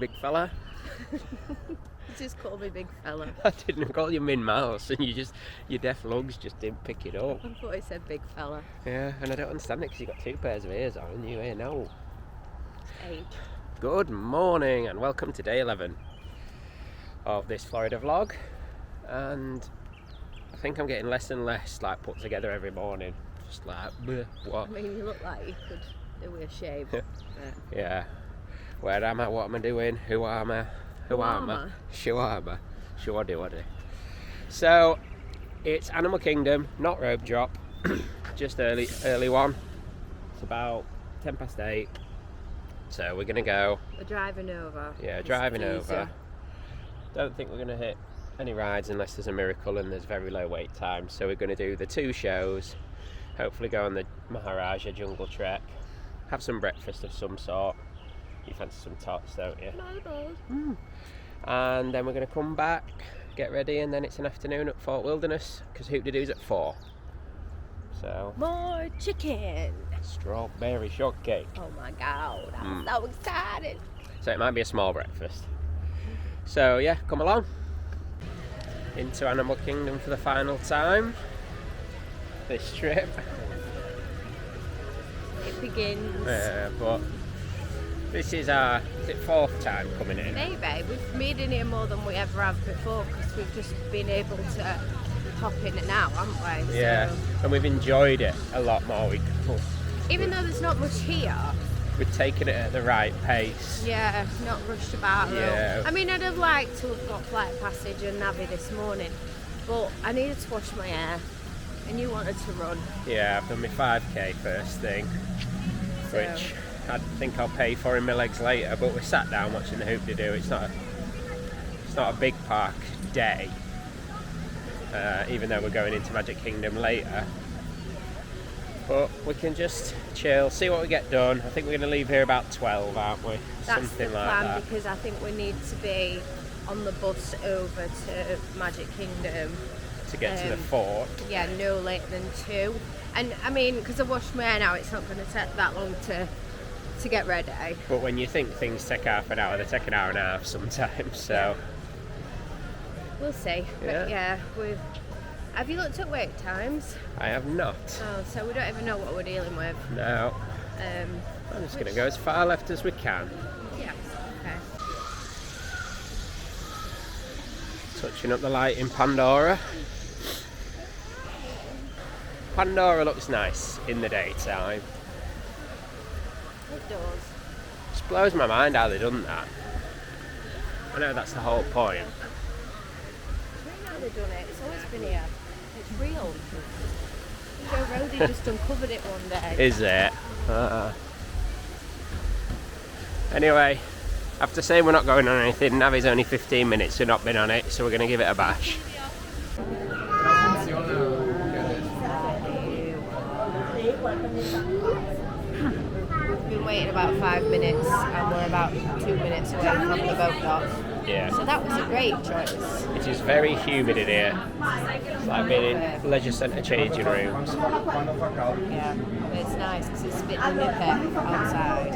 big fella. Just call me big fella. I didn't call you Min Mouse, and your deaf lugs just didn't pick it up. I thought I said big fella. Yeah, and I don't understand it because you've got 2 pairs of ears on and you hear no. It's age. Good morning and welcome to day 11 of this Florida vlog. And I think I'm getting less and less like put together every morning. Just like, bleh, what? I mean, you look like you could do with a shave. Yeah. Where am I? What am I doing? Who am I? Shawarma. Shawarma. So, it's Animal Kingdom, not rope drop. Just early one. It's about 8:10. So we're gonna go. We're driving over. Yeah, driving over. Don't think we're gonna hit any rides unless there's a miracle and there's very low wait time. So we're gonna do the 2 shows. Hopefully go on the Maharajah jungle trek. Have some breakfast of some sort. You fancy some tots, don't you? And then we're going to come back, get ready, and then it's an afternoon at Fort Wilderness because Hoop-de-Doo's at 4. So more chicken. Strawberry shortcake. Oh my god, I'm so excited. So it might be a small breakfast. So yeah, come along into Animal Kingdom for the final time this trip. It begins. But this is our 4th time coming in. Maybe. We've made in here more than we ever have before because we've just been able to hop in and out, haven't we? Yeah, so, and we've enjoyed it a lot more. Even though there's not much here. We've taken it at the right pace. Yeah, not rushed about. Yeah. I mean, I'd have liked to have got Flight Passage and Navi this morning, but I needed to wash my hair and you wanted to run. Yeah, I've done my 5k first thing, which I think I'll pay for in my legs later, but we sat down watching the Hoop-de-Doo. It's not a big park day, even though we're going into Magic Kingdom later. But we can just chill, see what we get done. I think we're going to leave here about 12, aren't we? That's something the like plan, that. because I think we need to be on the bus over to Magic Kingdom to get to the fort. Yeah, no later than 2. And I mean, because I washed my hair now, it's not going to take that long to get ready. But when you think things take half an hour, they take an hour and a half sometimes, so we'll see. But yeah, have you looked at wait times? I have not. Oh, so we don't even know what we're dealing with. No. I'm just going to go as far left as we can. Yeah, okay. Touching up the light in Pandora. Pandora looks nice in the daytime. It does. It just blows my mind how they've done that. I know that's the whole point. I don't know how they've done it. It's always been here. It's real. Joe Roddy just uncovered it one day. Is it? Anyway, after saying we're not going on anything, Navi's only 15 minutes, we've not been on it, so we're going to give it a bash. We've been waiting about 5 minutes and we're about 2 minutes away from the boat dock. Yeah. So that was a great choice. It is very humid in here. It's like being in leisure centre changing rooms. Yeah, but it's nice because it's a bit nippy outside.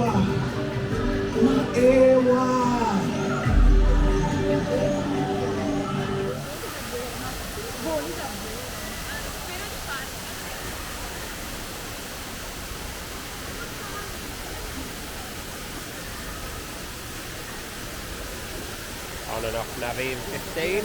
On and off Navi in 15.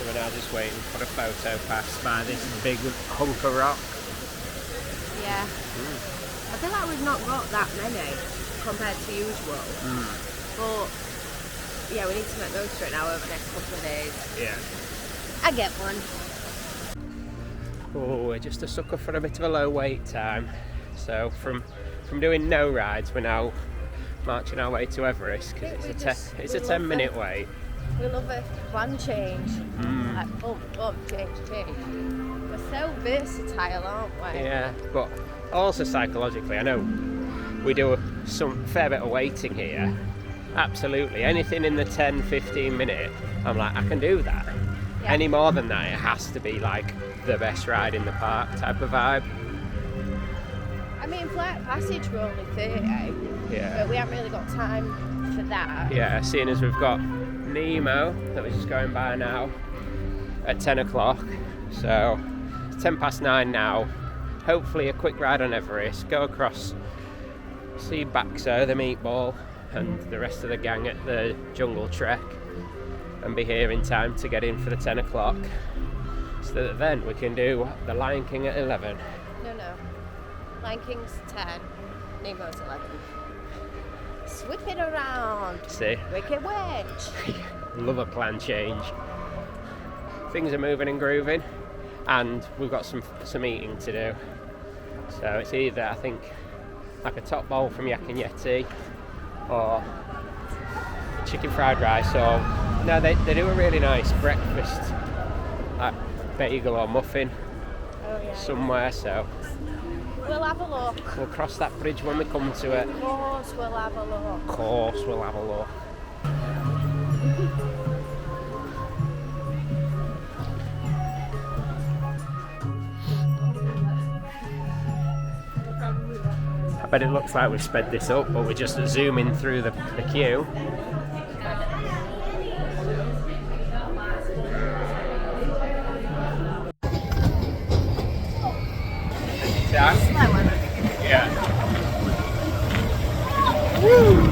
So we're now just waiting for a photo pass by this big hunk of rock. Yeah. I feel like we've not got that many compared to usual. But yeah, we need to make most of it now over the next couple of days. Yeah. I get one. Oh, we're just a sucker for a bit of a low wait time. So from doing no rides, we're now marching our way to Everest because it's a 10-minute wait. We love a plan change. Like bump, change. We're so versatile, aren't we? Yeah, but also psychologically, I know we do some fair bit of waiting here. Absolutely, anything in the 10-15 minute, I'm like, I can do that. Yeah. Any more than that, it has to be like the best ride in the park type of vibe. I mean, Flight of Passage we're only 30, Yeah. but we haven't really got time for that. Yeah, seeing as we've got Nemo that was just going by now at 10 o'clock, so it's 9:10 now. Hopefully a quick ride on Everest, go across, see Baxo, the meatball, and the rest of the gang at the jungle trek, and be here in time to get in for the 10 o'clock, so that then we can do the Lion King at 11. No. Lion King's 10, Nemo's 11. Whip it around. See? Wicked Witch. Love a plan change. Things are moving and grooving, and we've got some eating to do. So it's either, I think, like a top bowl from Yak and Yeti, or chicken fried rice, or no, they do a really nice breakfast, like bagel or muffin somewhere. So we'll have a look. We'll cross that bridge when we come to it. Of course we'll have a look. Of course we'll have a look. I bet it looks like we've sped this up, but we're just zooming through the queue. Yeah. Woo!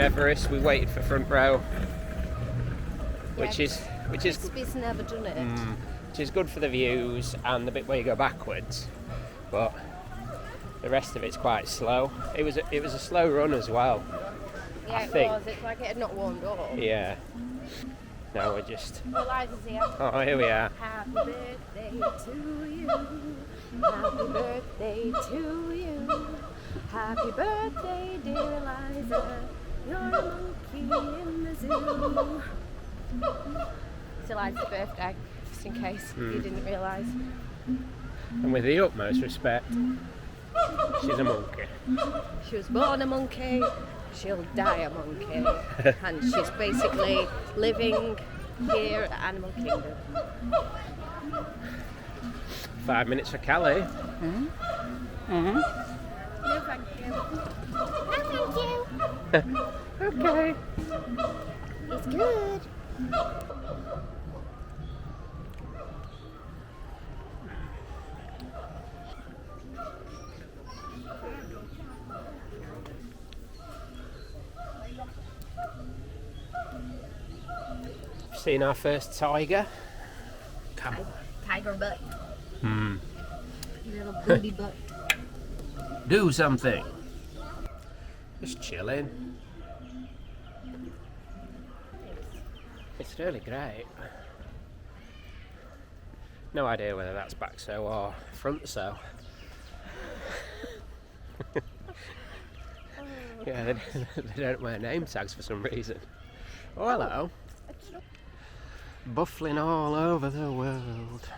Everest, we waited for front row, which is Crispy's never done it. Which is good for the views and the bit where you go backwards, but the rest of it's quite slow. It was a slow run as well. Yeah, I think. Was. It's like it had not warmed up. Yeah. Now we're just. Well, Liza's here. Oh, here we are. Happy birthday to you. Happy birthday to you. Happy birthday, dear Eliza. You're a monkey in the zoo. It's Eliza's birthday, just in case you didn't realise. And with the utmost respect, she's a monkey. She was born a monkey, she'll die a monkey. And she's basically living here at Animal Kingdom. 5 minutes for Calais. No, thank you. No, thank you. Okay. It's good. Seen our first tiger. Come on. Tiger butt. Little booty butt. Do something. Just chilling. It's really great. No idea whether that's back so or front so. Yeah, they don't wear name tags for some reason. Oh, hello. Buffling all over the world.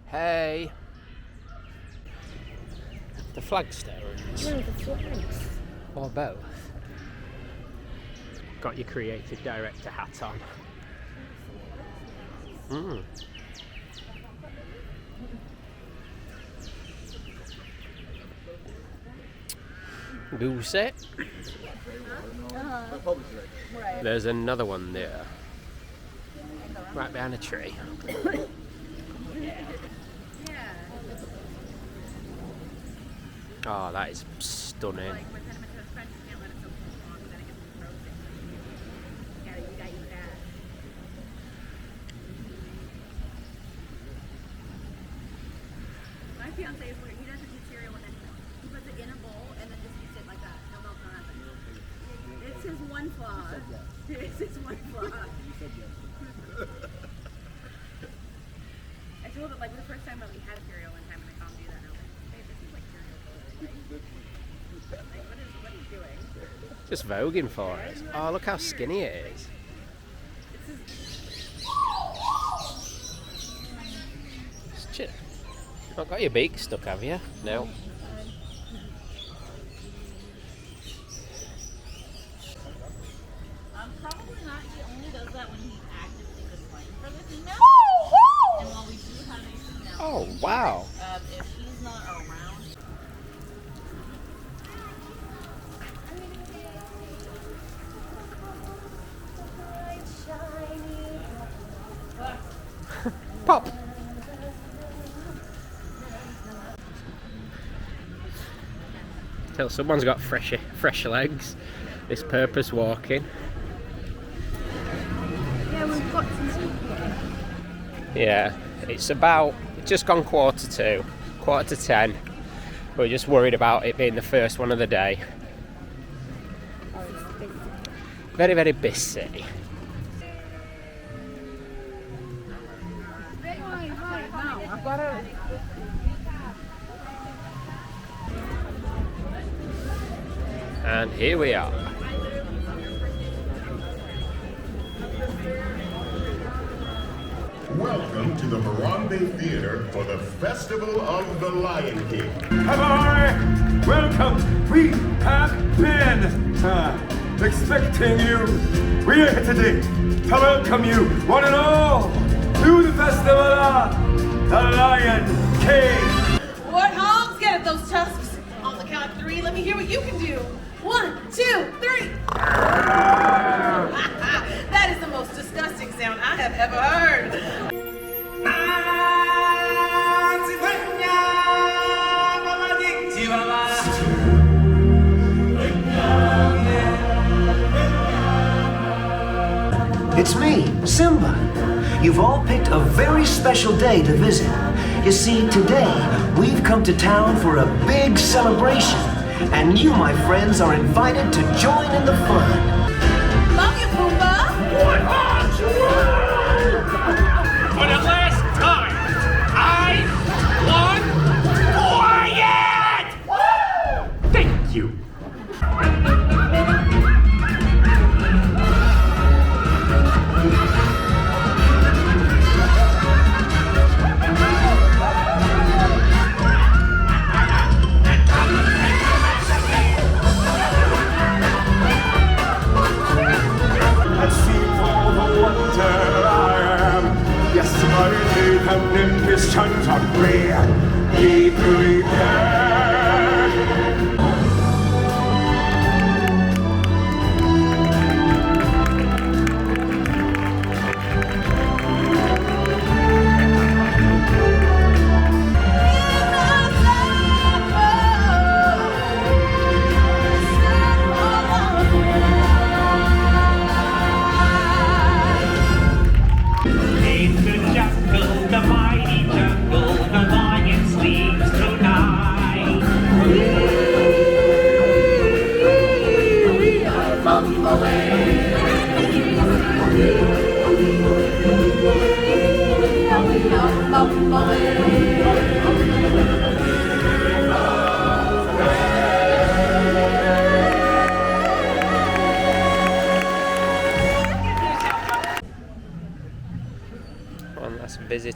Hey. The flagstones. No, the flags. Or both. Got your creative director hat on. Goose it. There's another one there. Right behind a tree. Oh, that is stunning. My fiance is weird. He doesn't eat cereal with anything. He puts it in a bowl and then just eats it like that. No milk, no nothing. It's his one flaw. It's his one flaw. I told him, like, the first time that we had cereal one time, and I can't do that. And I was like, babe, this is like cereal food, right? Like, what are you doing? Just voguing for us. Oh, look how skinny it is. Not got your beak stuck, have you? No. Probably not. He only does that when he's actively just fighting for the female. And while we do have a female, Oh, wow. if she's not around. Pop. Tell someone's got fresh legs. This purpose walking. Yeah, we've got to see. Yeah, it's about just gone 2:45, 10:15. We're just worried about it being the first one of the day. Very, very busy. And here we are. Welcome to the Harambe Theater for the Festival of the Lion King. Hi, welcome. We have been expecting you. We are here today to welcome you, one and all, to the Festival of the Lion King. Warthogs, get at those tusks. On the count of 3, let me hear what you can do. 1, 2, 3. That is the most disgusting sound I have ever heard. It's me, Simba. You've all picked a very special day to visit. You see, today, we've come to town for a big celebration. And you, my friends, are invited to join in the fun. Love you, Pumbaa. For the last time, I want quiet! Thank you.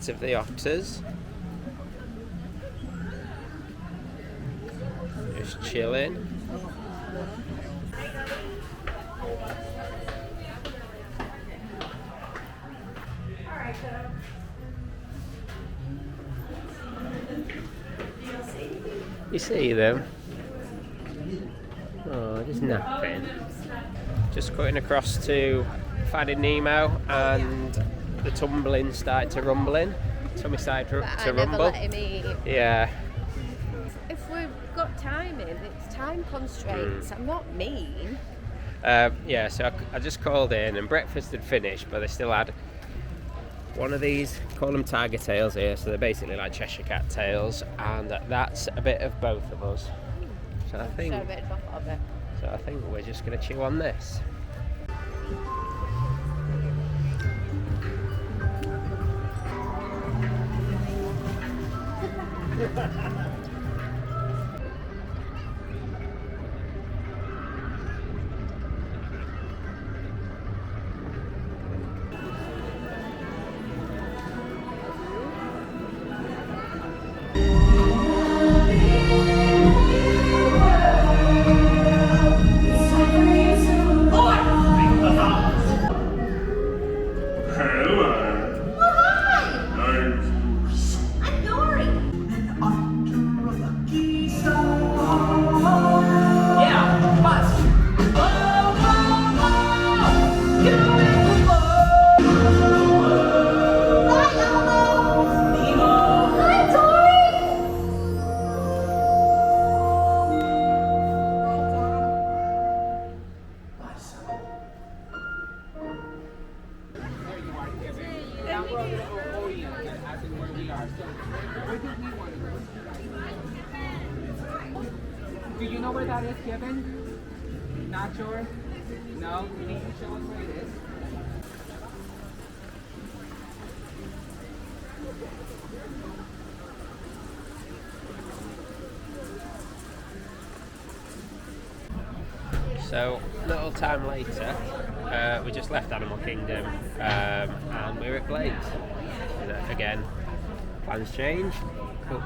bit of the otters. Just chilling. You see them? Oh, just napping. Just cutting across to Finding Nemo, and the tumbling started to rumbling. Tummy started to rumble. Never let him eat. Yeah. If we've got time in, it's time constraints. I'm not mean. Yeah, so I just called in and breakfast had finished, but they still had one of these, call them tiger tails here, so they're basically like Cheshire cat tails, and that's a bit of both of us. So I think we're just going to chew on this. Do you know where that is, Kevin? Not sure? No? Can you show us where it is? So, a little time later, we just left Animal Kingdom and we were at Blaze. Again, plans change. Cool.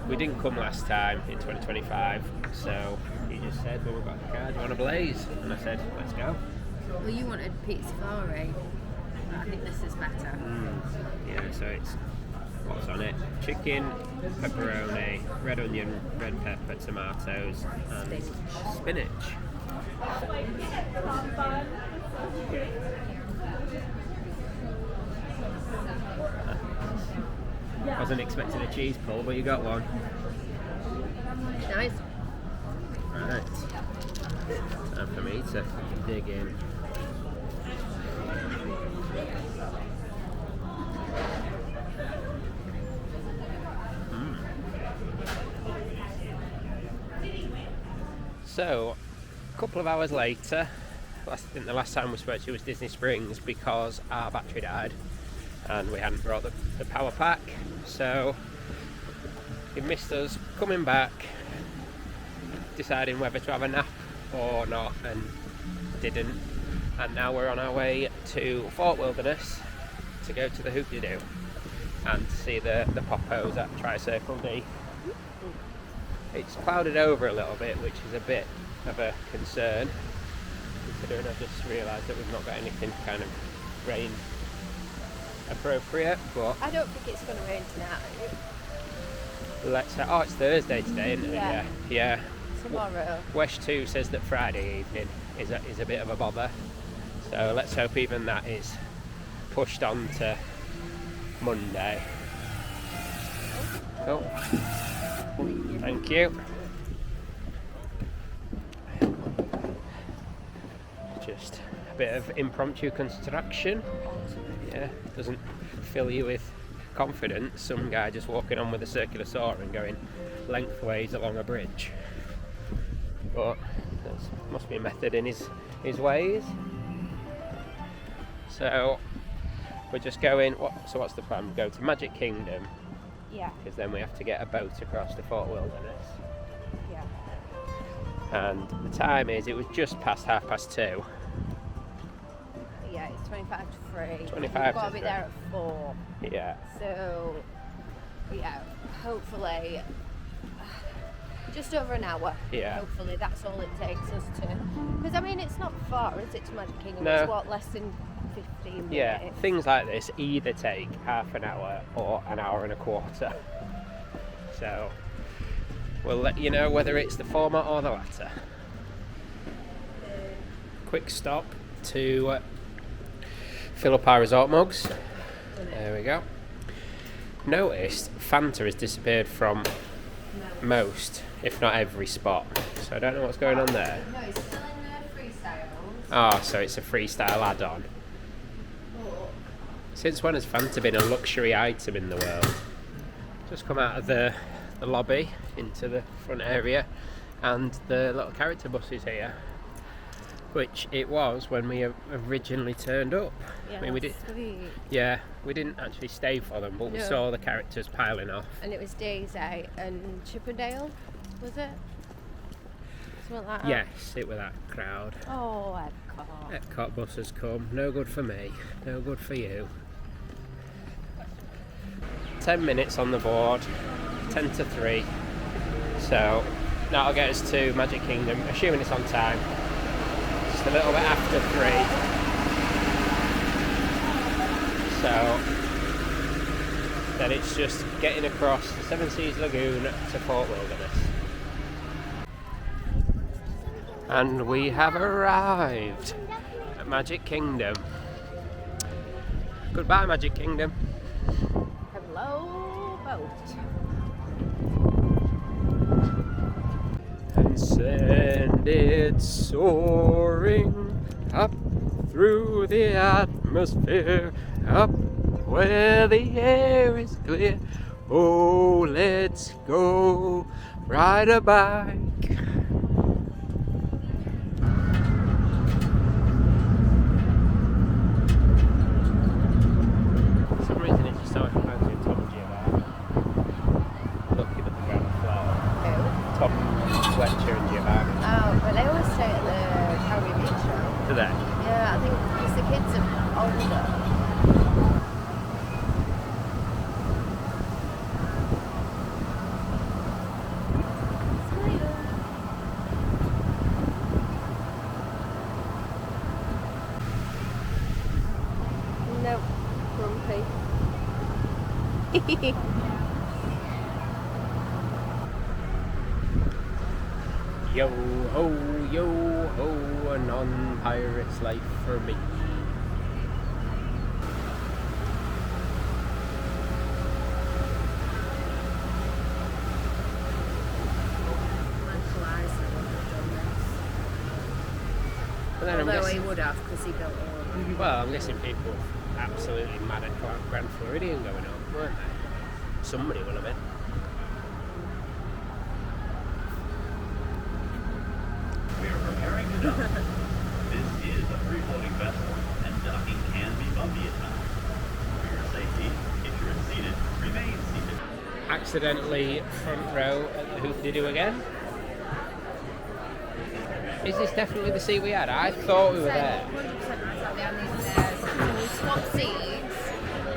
We didn't come last time in 2025, so he just said, well, we've got the car, do you want a Blaze? And I said, let's go. Well, you wanted pizza safari, but I think this is better. Yeah, so it's, what's on it? Chicken, pepperoni, red onion, red pepper, tomatoes, and spinach. Wasn't expecting a cheese pull, but you got one. Nice. Right. Time for me to dig in. So, a couple of hours later, I think the last time we spoke to you was Disney Springs because our battery died and we hadn't brought the power pack, so it missed us coming back, deciding whether to have a nap or not, and didn't. And now we're on our way to Fort Wilderness to go to the Hoop-de-Doo and see the poppos at Tri-Circle D. It's clouded over a little bit, which is a bit of a concern, considering I just realised that we've not got anything kind of rain appropriate, but I don't think it's going to rain tonight. Let's oh, it's Thursday today, isn't it? Yeah. Tomorrow. Wesh 2 says that Friday evening is a bit of a bother, so let's hope even that is pushed on to Monday. Cool. Thank you. Just a bit of impromptu construction. Yeah, doesn't fill you with confidence. Some guy just walking on with a circular saw and going lengthways along a bridge. But there must be a method in his ways. So we're just going. So what's the plan? Go to Magic Kingdom. Yeah. Because then we have to get a boat across to Fort Wilderness. Yeah. And the time is, it was just past 2:30. Yeah, it's 25 to 3. 25 We've to got to be 3. there at 4. Yeah. So, yeah, hopefully, just over an hour. Yeah. Hopefully that's all it takes us to. Because, I mean, it's not far, is it, to Magic Kingdom? No. It's what, less than 15 minutes? Yeah, things like this either take half an hour or an hour and a quarter. So, we'll let you know whether it's the former or the latter. Quick stop to fill up our resort mugs. There we go. Noticed Fanta has disappeared from most, if not every spot. So I don't know what's going on there. No, it's still in the freestyles. Oh, so it's a freestyle add-on. Since when has Fanta been a luxury item in the world? Just come out of the lobby into the front area, and the little character bus is here, which it was when we originally turned up. Yeah, I mean, we did. sweet. Yeah, we didn't actually stay for them, but we No. saw the characters piling off. And it was Daisy and Chippendale, was it? Something like that? Yes, it was that crowd. Oh, Epcot. Epcot bus has come. No good for me. No good for you. 10 minutes on the board. 10 to 3. So that'll get us to Magic Kingdom, assuming it's on time. Just a little bit after 3. So then it's just getting across the Seven Seas Lagoon to Fort Wilderness. And we have arrived at Magic Kingdom. Goodbye, Magic Kingdom. Hello, boat. And send it soaring up through the atmosphere, up where the air is clear. Oh, let's go ride a bike. For some reason it just so reminds me of Tom Giovanni. Looking at the ground floor. Who? Tom Fletcher and Giovanni. Oh, but they always stay at the Caribbean Beach show. Do they? Yeah, I think because the kids are older. No, grumpy. Yo ho, a non-pirate's life for me. But then I'm Although guessing, he would have, because he built all. well, I'm guessing people were absolutely mad at Grand Floridian going on, weren't they? Somebody will have been. We are preparing to dock. This is a free-floating vessel, and docking can be bumpy at times. For your safety, if you're seated, remain seated. Accidentally front row at the hoop-de-doo again. Is this definitely the seat we had? I thought we were there. 100% I sat behind these stairs. We swapped seats,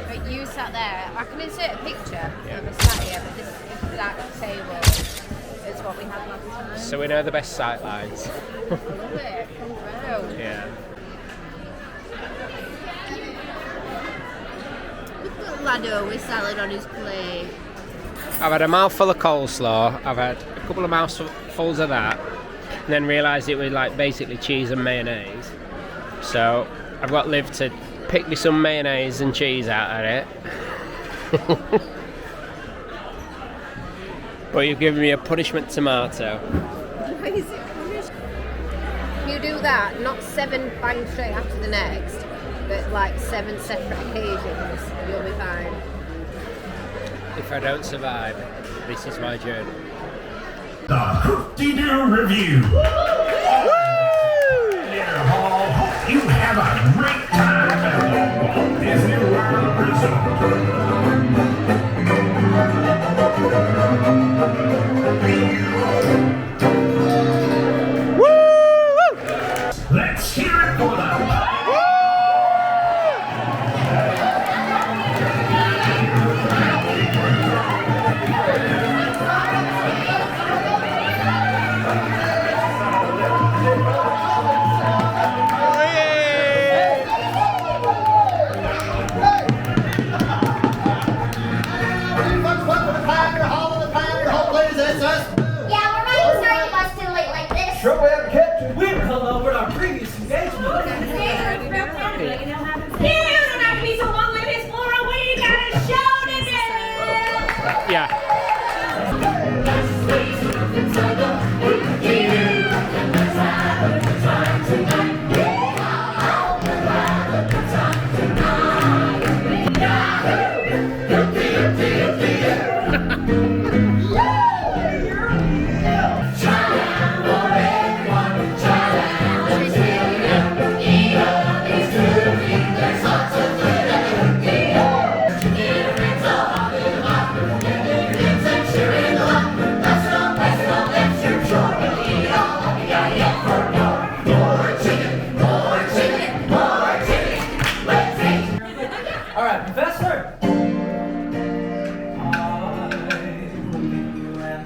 but you sat there. I can insert a picture Yeah. of us sat here, but this exact table is what we had last time. So we know the best sight lines. Love it. Come through. Yeah. Look at Lado with salad on his plate. I've had a mouthful of coleslaw, I've had a couple of mouthfuls of that, and then realised it was like basically cheese and mayonnaise. So I've got Liv to pick me some mayonnaise and cheese out of it. But you've given me a punishment tomato. Why is it punished? You do that, not 7 bang straight after the next, but like 7 separate occasions, you'll be fine. If I don't survive, this is my journey. The Hoop-de-Doo Review. Dear Hall, hope you have a great time at the Walt Disney World Resort. Let's hear it for the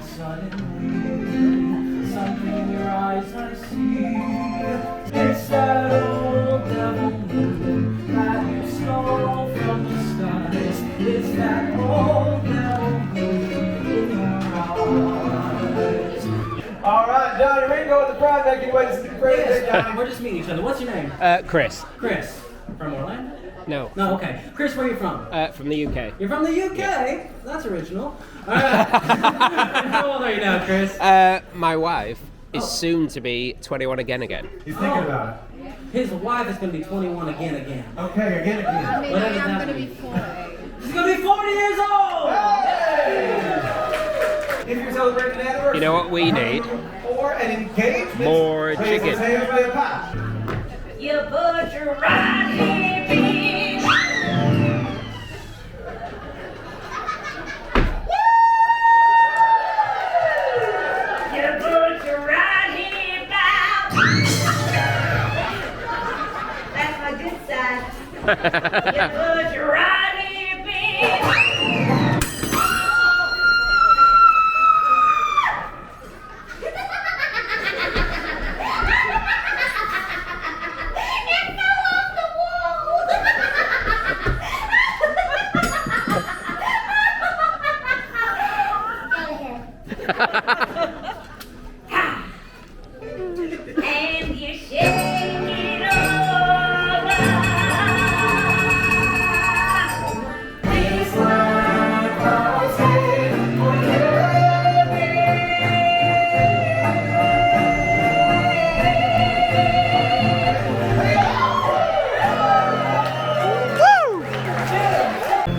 suddenly, something in your eyes I see. It's that old devil moon that you stole from the skies. It's that old devil moon in your eyes. All right, Johnny, we can go with the project. You wait to see the crazy, Johnny. We're just meeting each other. What's your name? Chris. Chris. From Orlando? No. No, okay. Chris, where are you from? From the UK. You're from the UK? Yeah. That's original. All right. How old are you now, Chris? My wife is soon to be 21 again. He's thinking about it. His wife is going to be 21 again. Okay, again. I mean, Whatever I'm that going to be means. 40. She's going to be 40 years old! If you're celebrating an anniversary. You know what we need? Or an engagement. More chicken. You put your right hand in. You put your right hand out. That's my good side. You put your right hand in. And you shake it all up. This one calls it for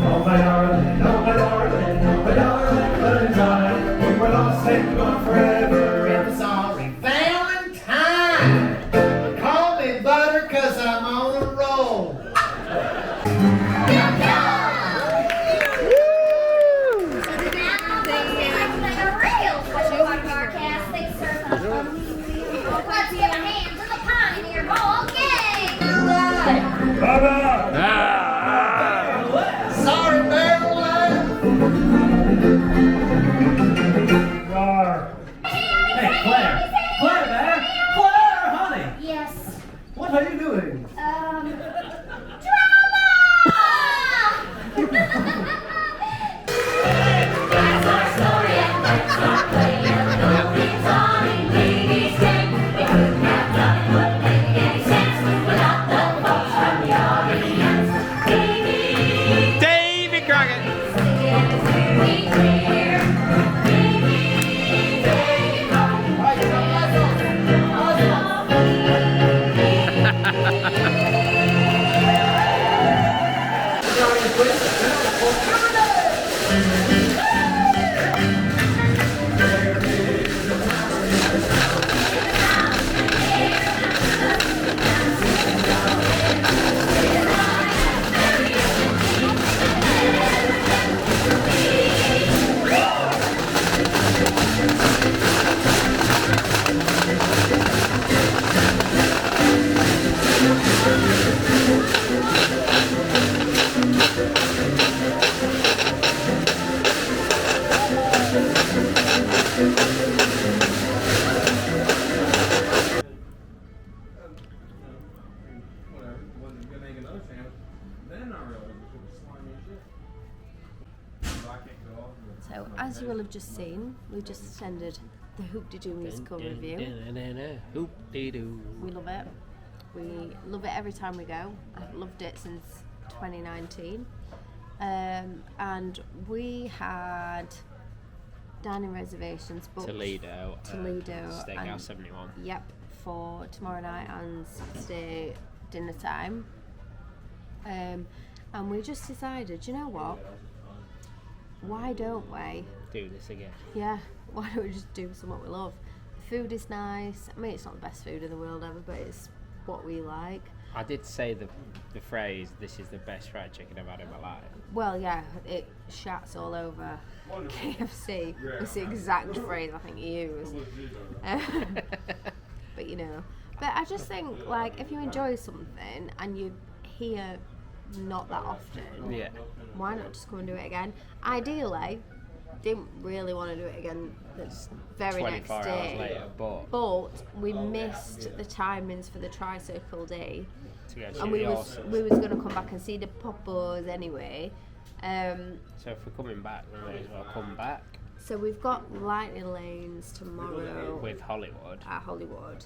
Oh my darling, oh my darling, oh my darling Valentine, we were lost and gone forever. I'm sorry, Valentine. Call me butter 'cause I'm on a roll. Let's give a hand to the Pioneer Ball Gang! Sorry, Maryland. Hey, Claire. Claire, there. Claire, honey. Yes. What are you doing? That's our story and that's our play and nobody's on in ladies' game. We couldn't have done it, wouldn't make any sense without the folks from the audience. Davy Crockett. Singing is really clear. So, as you will have just seen, we just ended the Hoop-de-Doo musical review. Hoop-de-doo. We love it. We love it every time we go. I've loved it since 2019. And we had dining reservations booked. Toledo. Steakhouse and, 71. Yep, for tomorrow night and Saturday dinner time. And we just decided, you know what? Why don't we Do this again. Yeah, why don't we just do something we love? The food is nice. I mean, it's not the best food in the world ever, but it's what we like. I did say the phrase, "This is the best fried chicken I've had in my life." Well, yeah, it shats all over KFC. It's the exact phrase I think you used. But you know, but I just think, like, if you enjoy something and you hear not that often, Yeah. why not just go and do it again? Ideally, didn't really want to do it again the very next 24 day. hours later, but But we missed the timings for the tricycle day. to go And see we the was horses. going to come back and see the poppos anyway. So if we're coming back, we may as well come back So we've got lightning lanes tomorrow with Hollywood. at Hollywood.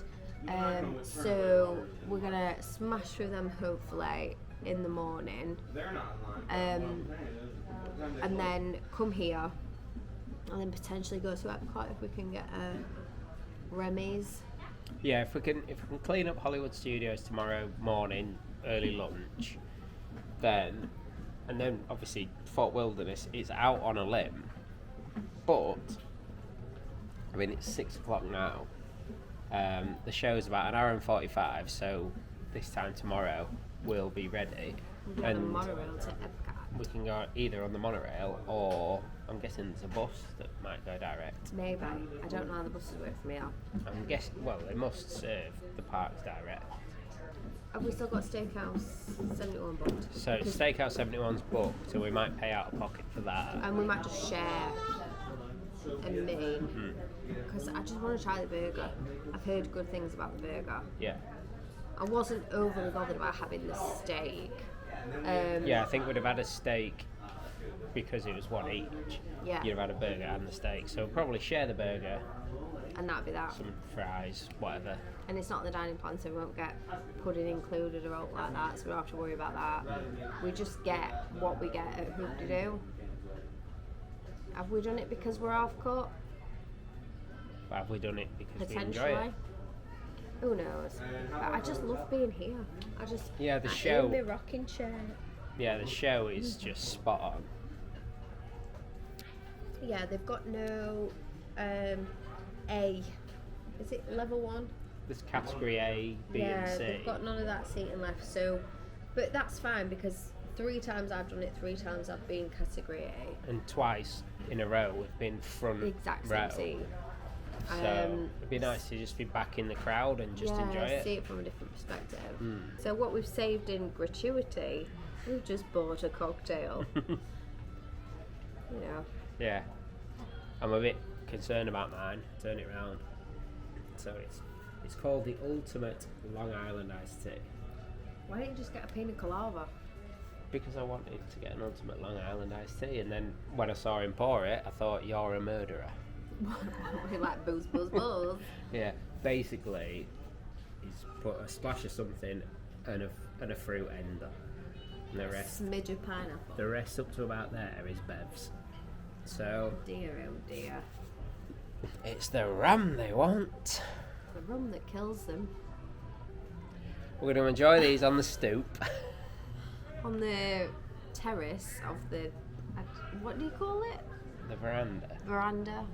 So we're gonna smash through them hopefully in the morning. And then come here and then potentially go to Epcot if we can get Remy's. Yeah, if we can clean up Hollywood Studios tomorrow morning, early lunch, then obviously Fort Wilderness is out on a limb, but I mean it's 6 o'clock now. The show's about an hour and 45, so this time tomorrow we'll be ready. We've got the monorail to Epcot. We can go either on the monorail or I'm guessing there's a bus that might go direct. Maybe. I don't know how the buses work from here. I'm guessing, well, they must serve the parks direct. Have we still got Steakhouse 71 booked? So Steakhouse 71's booked, so we might pay out of pocket for that. And we might just share a main. Because I just want to try the burger. I've heard good things about the burger. Yeah. I wasn't overly bothered about having the steak. Yeah, I think we'd have had a steak because it was one each. Yeah. You'd have had a burger and the steak. So we'll probably share the burger, And that'd be that. some fries, whatever. And it's not the dining plan, so we won't get pudding included or anything like that, so we don't have to worry about that. We just get what we get at Hoop-de-Doo. Have we done it because we're half cut? But have we done it because we enjoy Potentially. it? Who knows? But I just love being here. Yeah, the I show. In my rocking chair. Yeah, the show is just spot on. Yeah, they've got no A. Is it level 1? There's category A, B, and C. They've got none of that seating left. So, but that's fine because 3 times I've done it. 3 times I've been category A. And twice in a row we've been front Exact row. same seat. So it'd be nice to just be back in the crowd and just enjoy it. See it from a different perspective. So what we've saved in gratuity, we've just bought a cocktail. You know. Yeah. I'm a bit concerned about mine. Turn it round. So it's called the Ultimate Long Island Iced Tea. Why don't you just get a pina colada? Because I wanted to get an Ultimate Long Island Iced Tea, and then when I saw him pour it, I thought, you're a murderer. We like booze, booze, booze. Yeah, basically, he's put a splash of something and a fruit end on. And the rest, Smidge of pineapple. the rest up to about there is bevs. So Dear, oh dear. it's the rum they want. The rum that kills them. We're going to enjoy these on the stoop. On the terrace of the, what do you call it? The veranda. Veranda.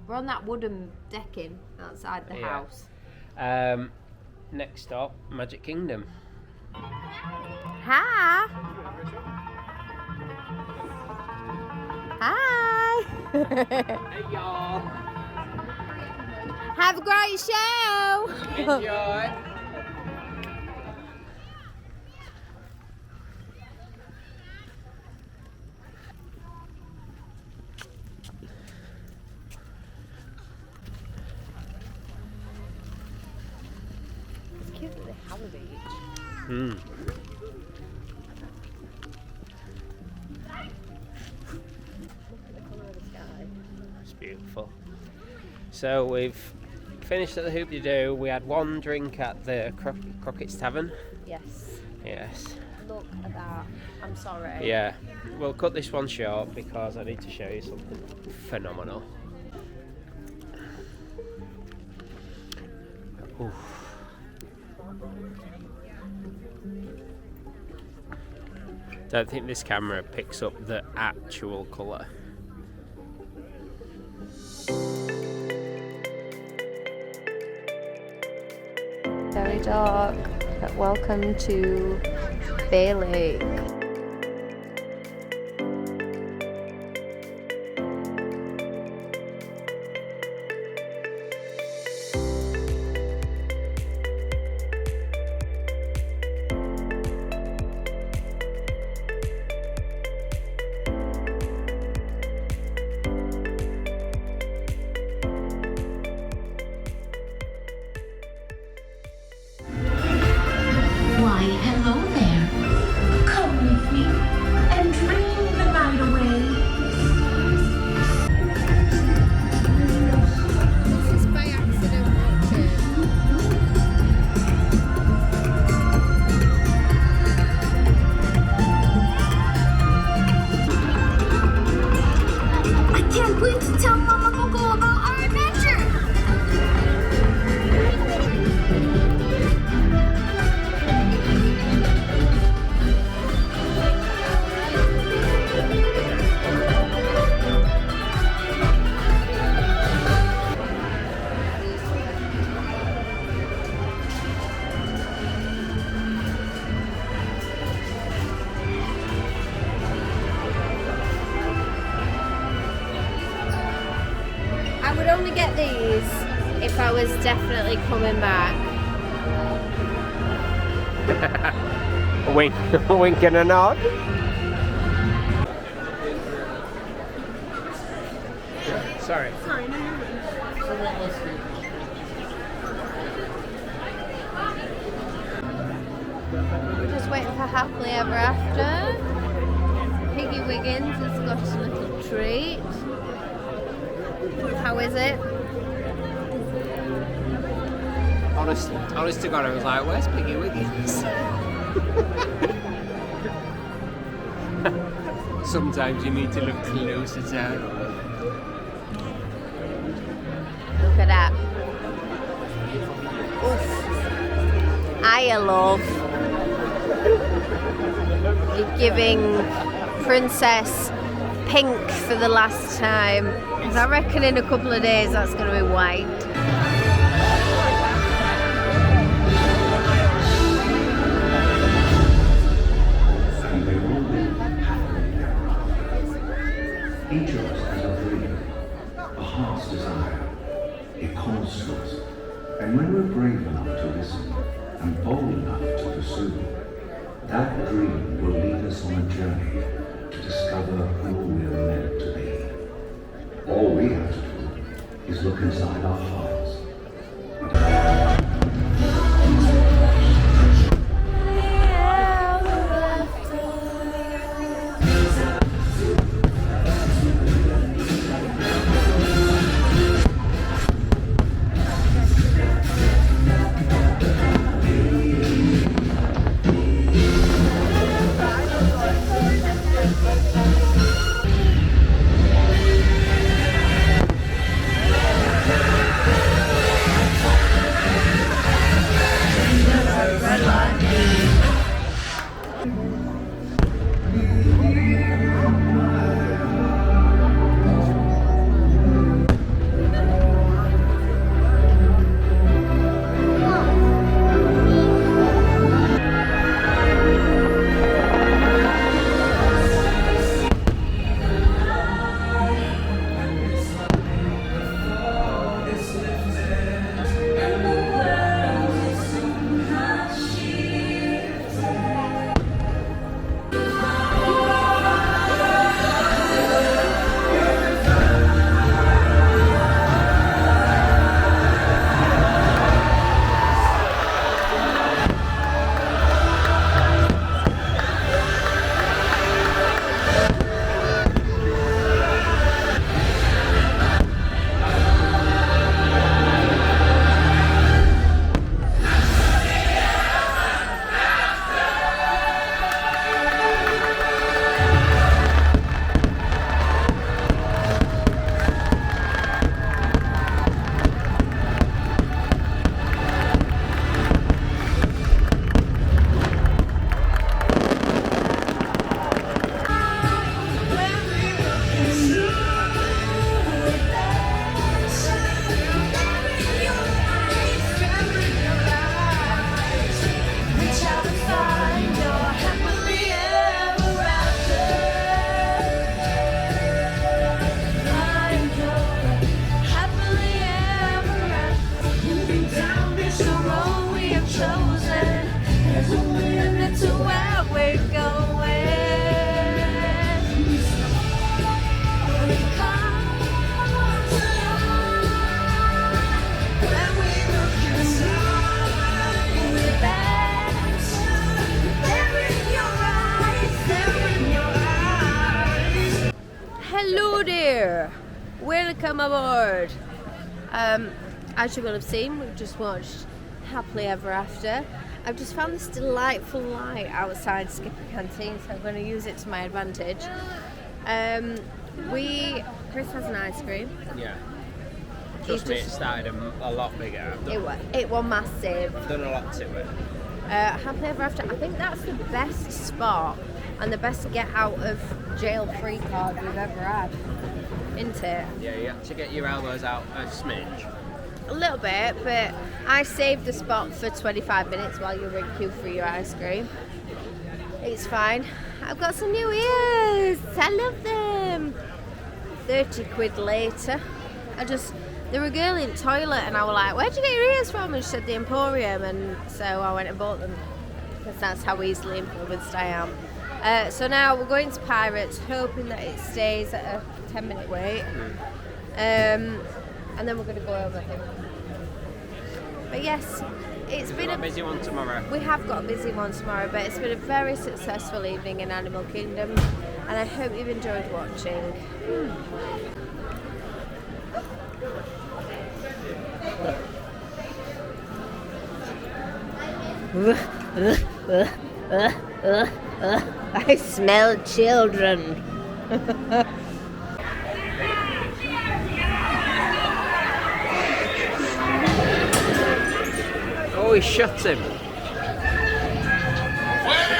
We're on that wooden decking outside the Yeah. house. Next stop, Magic Kingdom. Hi. Hi. Hey y'all. Have a great show. Enjoy. It's cute that they have a beach. Mm. Look at the colour of the sky. It's beautiful. So we've finished at the Hoop-de-Doo. We had one drink at the Crockett's Tavern. Yes. Yes. Look at that. I'm sorry. Yeah. We'll cut this one short because I need to show you something phenomenal. Oof. Don't think this camera picks up the actual colour. Very dark, but welcome to Bay Lake. I would only get these if I was definitely coming back. A wink, a wink and a nod. Sorry. We're just waiting for Happily Ever After. Piggy Wiggins has got a little treat. How is it? Honest to God, I was like, where's Piggy Wiggins? Sometimes you need to look closer to her. Look at that. Oof. I love. You're giving Princess pink for the last time. 'Cause I reckon in a couple of days that's going to be white. And they all live happily. Each of us has a dream, a heart's desire. It calls to us. And when we're brave enough to listen and bold enough to pursue, that dream will lead us on a journey to discover who we're meant to be. All we have to do is look inside our hearts. Hello there! Welcome aboard! As you will have seen, we've just watched Happily Ever After. I've just found this delightful light outside Skipper Canteen, so I'm going to use it to my advantage. Chris has an ice cream. Yeah. Trust me, it started a lot bigger. It was massive. I've done a lot to it. Happily Ever After, I think that's the best spot and the best get out of jail free card we've ever had, isn't it? Yeah, you have to get your elbows out a smidge. A little bit, but I saved the spot for 25 minutes while you were in queue for your ice cream. It's fine. I've got some new ears. I love them. 30 quid later. There were a girl in the toilet and I was like, where'd you get your ears from? And she said the Emporium, and so I went and bought them because that's how easily influenced I am. So now we're going to Pirates, hoping that it stays at a 10-minute wait. And then we're going to go home, I think. But yes, it's been a busy one tomorrow. We have got a busy one tomorrow, but it's been a very successful evening in Animal Kingdom, and I hope you've enjoyed watching. I smell children. Oh, he shot him. Weigh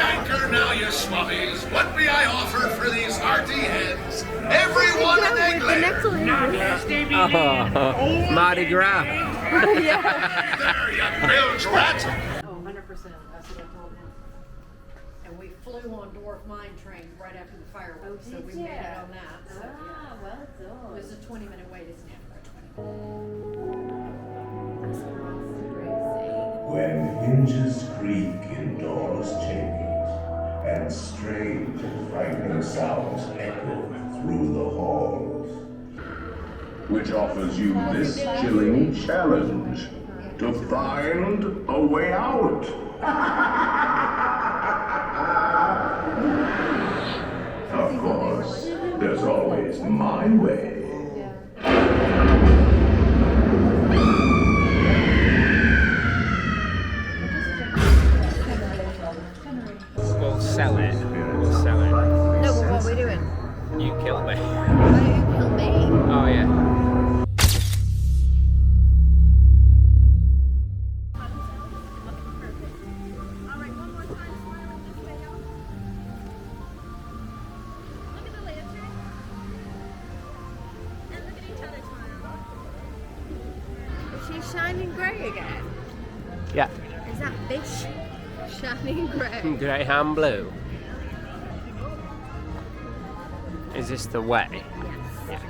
anchor now, you swabbies. What may I offer for these hearty heads? Everyone an egglet. Oh, Mardi Gras. There, you bilge rat. Oh, 100%. That's what I told him. And we flew on Dwarf Mine Train right after the fireworks, so we made it on that. So, Ah, well done. it was a 20-minute wait, isn't it? When hinges creak in doors chains, and strange and frightening sounds echo through the halls, which offers you this chilling challenge to find a way out. Of course, there's always my way. We'll sell it. We'll sell it. No, but what are we doing? You killed me. Why don't you kill me? Oh, yeah. Is she shining grey again? Yeah. Is that fish shining grey? Greyhound blue. Is this the way? Yes.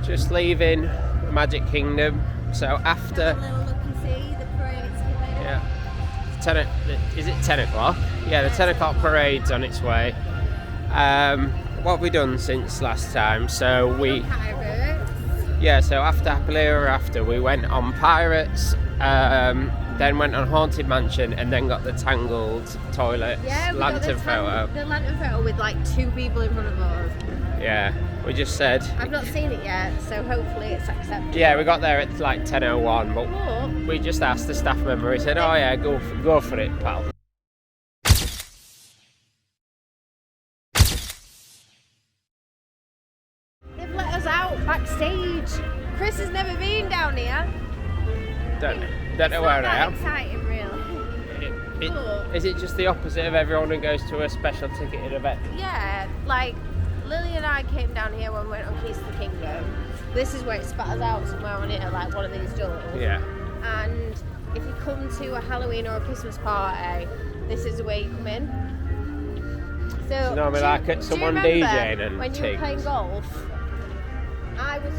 Just leaving the Magic Kingdom. So after, Have a little look and see the parade's coming. yeah, is it 10 o'clock? Yeah, the 10 o'clock parade's on its way. What have we done since last time? So so after Happily Ever After, we went on Pirates, then went on Haunted Mansion, and then got the Tangled toilet lantern photo. The lantern photo with like 2 people in front of us. Yeah, we just said. I've not seen it yet, so hopefully it's accepted. Yeah, we got there at like 10:01, but we just asked the staff member. He said, "Oh yeah, go for it, pal." They've let us out backstage. Chris has never been down here. Don't know where I am. Exciting, really. Is it just the opposite of everyone who goes to a special ticketed event? Yeah, like Lily and I came down here when we went on Keys to the Kingdom. This is where it spatters out somewhere on here, like one of these doors. Yeah. And if you come to a Halloween or a Christmas party, this is the way you come in. So normally like at someone DJing and when you were playing golf, I was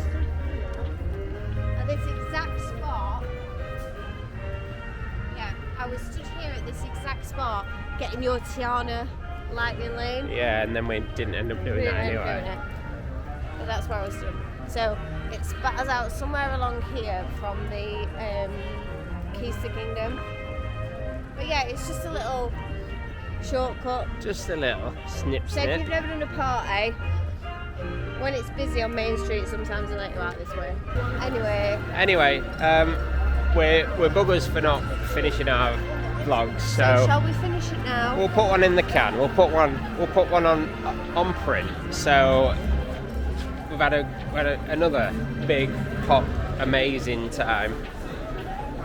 at this exact spot. Yeah, I was stood here at this exact spot getting your Tiana lightning lane. Yeah, and then we didn't end up doing that anyway. But that's where I was stood. So it spatters out somewhere along here from the Keys to Kingdom. But yeah, it's just a little shortcut. Just a little snip. So if you've never done a party, when it's busy on Main Street, sometimes they let you out this way. Anyway, we're buggers for not finishing our vlogs. So shall we finish it now? We'll put one in the can. We'll put one on print. So we've had another big, hot, amazing time.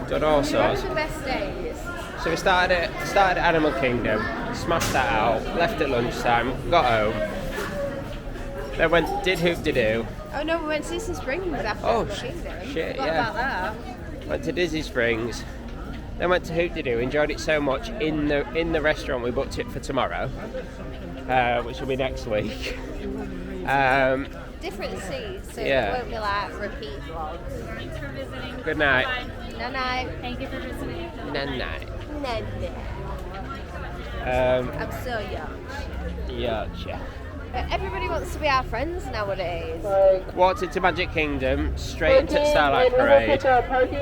Done all sorts. One of the best days. So we started at Animal Kingdom, smashed that out, left at lunchtime, got home. Then did Hoop-de-Doo. Oh no, we went to Disney Springs after Animal Kingdom. Shit, Forgot about that. Went to Disney Springs, Then went to Hoop De Doo, enjoyed it so much in the restaurant. We booked it for tomorrow, which will be next week. Different seats, so Yeah. it won't be like repeat vlogs. Thanks for visiting. Good night. No, no. Thank you for visiting. Night. No, no. I'm so young. Yeah. Everybody wants to be our friends nowadays. Walked into Magic Kingdom, straight into Starlight Parade.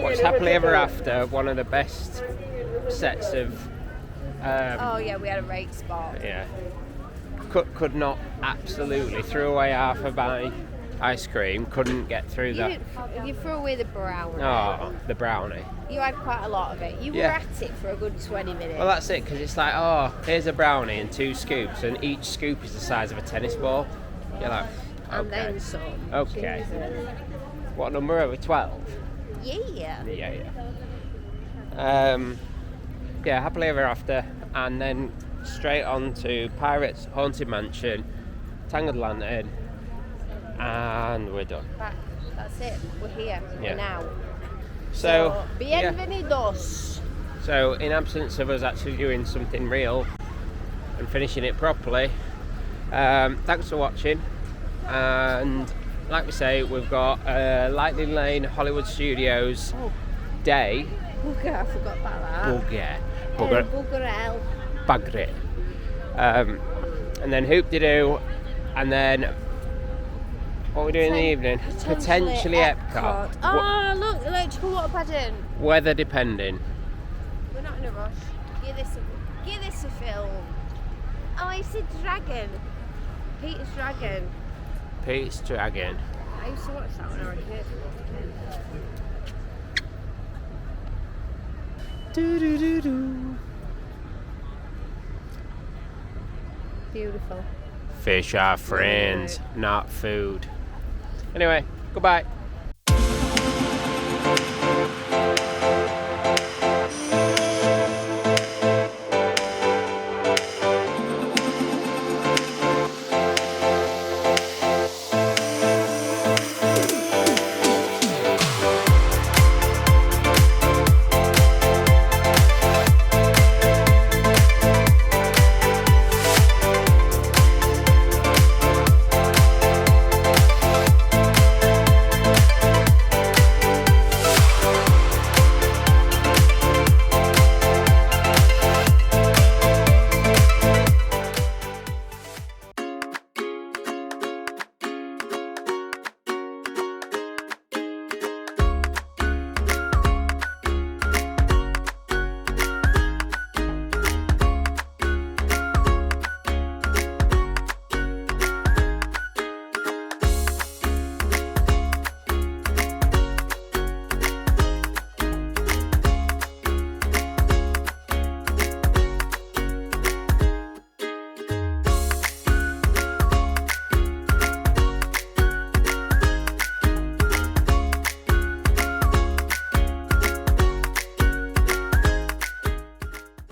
Watched Happily Ever After, one of the best sets of. Oh yeah, we had a great spot. Yeah. Could not absolutely threw away half of my ice cream. Couldn't get through that. You threw away the brownie. Oh, the brownie. You had quite a lot of it. You were Yeah. at it for a good 20 minutes. Well, that's it, because it's like, oh, here's a brownie and 2 scoops, and each scoop is the size of a tennis ball. You're like, okay. And then some. Okay. Jesus. What number are we? 12? Yeah. Yeah, Happily Ever After, and then straight on to Pirates, Haunted Mansion, Tangled Lantern, and we're done. That's it. We're here. Yeah. We're now. So, yeah. Bienvenidos. So, in absence of us actually doing something real and finishing it properly, thanks for watching. And like we say, we've got Lightning Lane Hollywood Studios day. Bugger, I forgot about that. Bugger. Buggerel. Bagre. And then Hoop De Doo, and then what are we doing in the evening? Potentially Epcot. Oh, look, electrical water pageant. Weather depending. We're not in a rush. Give this a film. Oh, it's a dragon. Peter's Dragon. Pete's Dragon. I used to watch that when I was a kid. Beautiful. Fish are friends, not food. Anyway, goodbye.